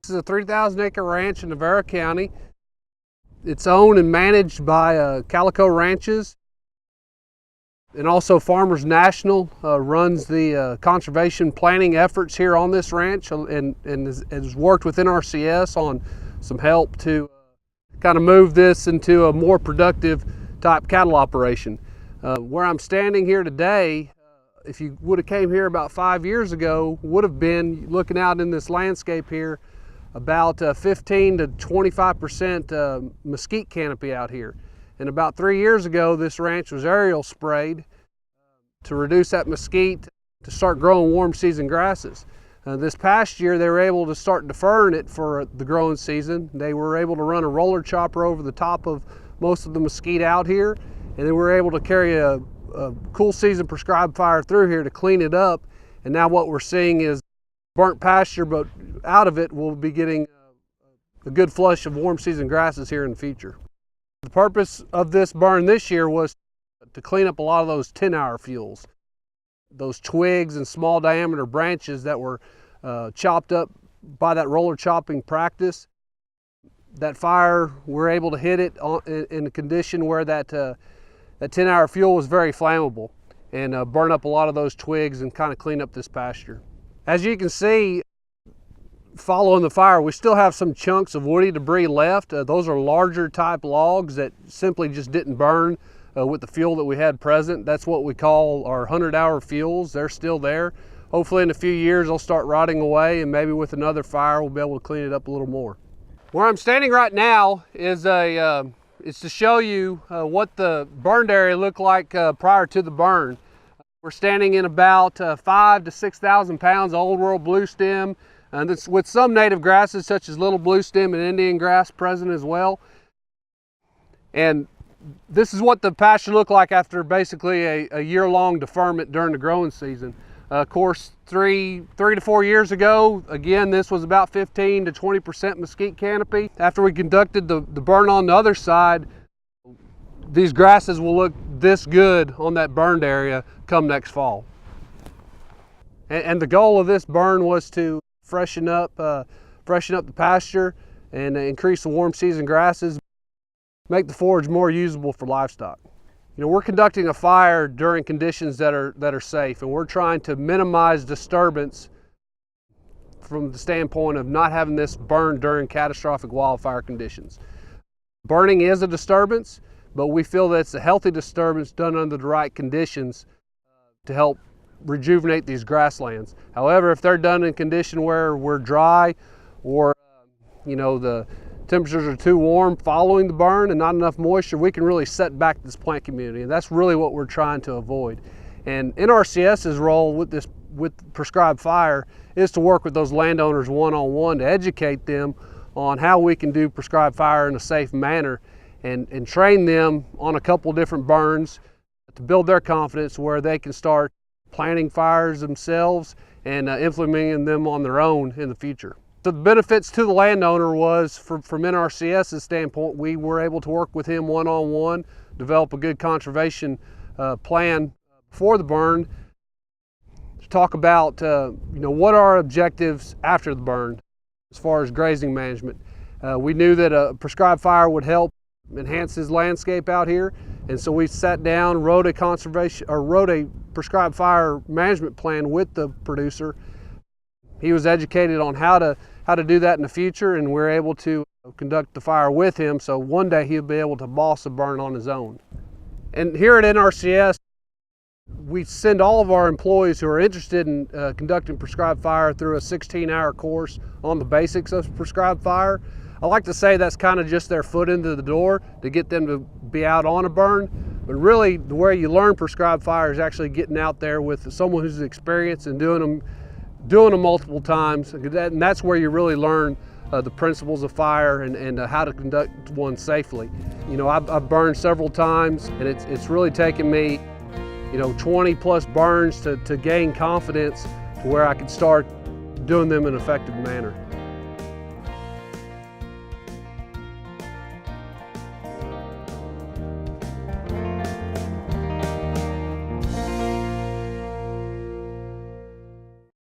This is a 3,000 acre ranch in Navarro County. It's owned and managed by Kaliko Ranches, and also Farmers National runs the conservation planning efforts here on this ranch, and has worked with NRCS on some help to kind of move this into a more productive type cattle operation. Where I'm standing here today, if you would have came here about 5 years ago, would have been looking out in this landscape here about 15 to 25% mesquite canopy out here. And about 3 years ago, this ranch was aerial sprayed to reduce that mesquite to start growing warm season grasses. This past year, they were able to start deferring it for the growing season. They were able to run a roller chopper over the top of most of the mesquite out here, and they were able to carry a cool season prescribed fire through here to clean it up. And now what we're seeing is burnt pasture, but out of it we'll be getting a good flush of warm season grasses here in the future. The purpose of this burn this year was to clean up a lot of those 10-hour fuels, those twigs and small diameter branches that were chopped up by that roller chopping practice. That fire, we're able to hit it in a condition where that 10-hour fuel was very flammable, and burn up a lot of those twigs and kind of clean up this pasture. As you can see, following the fire, we still have some chunks of woody debris left. Those are larger type logs that simply just didn't burn with the fuel that we had present. That's what we call our 100-hour fuels. They're still there. Hopefully in a few years they'll start rotting away, and maybe with another fire we'll be able to clean it up a little more. Where I'm standing right now is it's to show you what the burned area looked like prior to the burn. We're standing in about 5,000 to 6,000 pounds of old world blue stem, and it's with some native grasses such as little blue stem and Indian grass present as well. And this is what the pasture looked like after basically a year-long deferment during the growing season. Of course, three to 4 years ago, again, this was about 15 to 20% mesquite canopy. After we conducted the burn on the other side, these grasses will look this good on that burned area come next fall. And the goal of this burn was to freshen up the pasture and increase the warm season grasses, make the forage more usable for livestock. You know, we're conducting a fire during conditions that are safe, and we're trying to minimize disturbance from the standpoint of not having this burn during catastrophic wildfire conditions. Burning is a disturbance, but we feel that it's a healthy disturbance done under the right conditions to help rejuvenate these grasslands. However, if they're done in a condition where we're dry, or the temperatures are too warm following the burn and not enough moisture, we can really set back this plant community, and that's really what we're trying to avoid. And NRCS's role with prescribed fire is to work with those landowners one-on-one to educate them on how we can do prescribed fire in a safe manner, and train them on a couple different burns to build their confidence where they can start planning fires themselves and implementing them on their own in the future. So the benefits to the landowner was, from NRCS's standpoint, we were able to work with him one-on-one, develop a good conservation plan for the burn, to talk about what are our objectives after the burn as far as grazing management. We knew that a prescribed fire would help enhance his landscape out here, and so we sat down, wrote a prescribed fire management plan with the producer. He was educated on how to do that in the future, and we're able to conduct the fire with him, so one day he'll be able to boss a burn on his own. And here at NRCS, we send all of our employees who are interested in conducting prescribed fire through a 16-hour course on the basics of prescribed fire. I like to say that's kind of just their foot into the door to get them to be out on a burn, but really the way you learn prescribed fire is actually getting out there with someone who's experienced and doing them multiple times, and that's where you really learn the principles of fire and how to conduct one safely. I've burned several times, and it's really taken me 20 plus burns to gain confidence to where I can start doing them in an effective manner.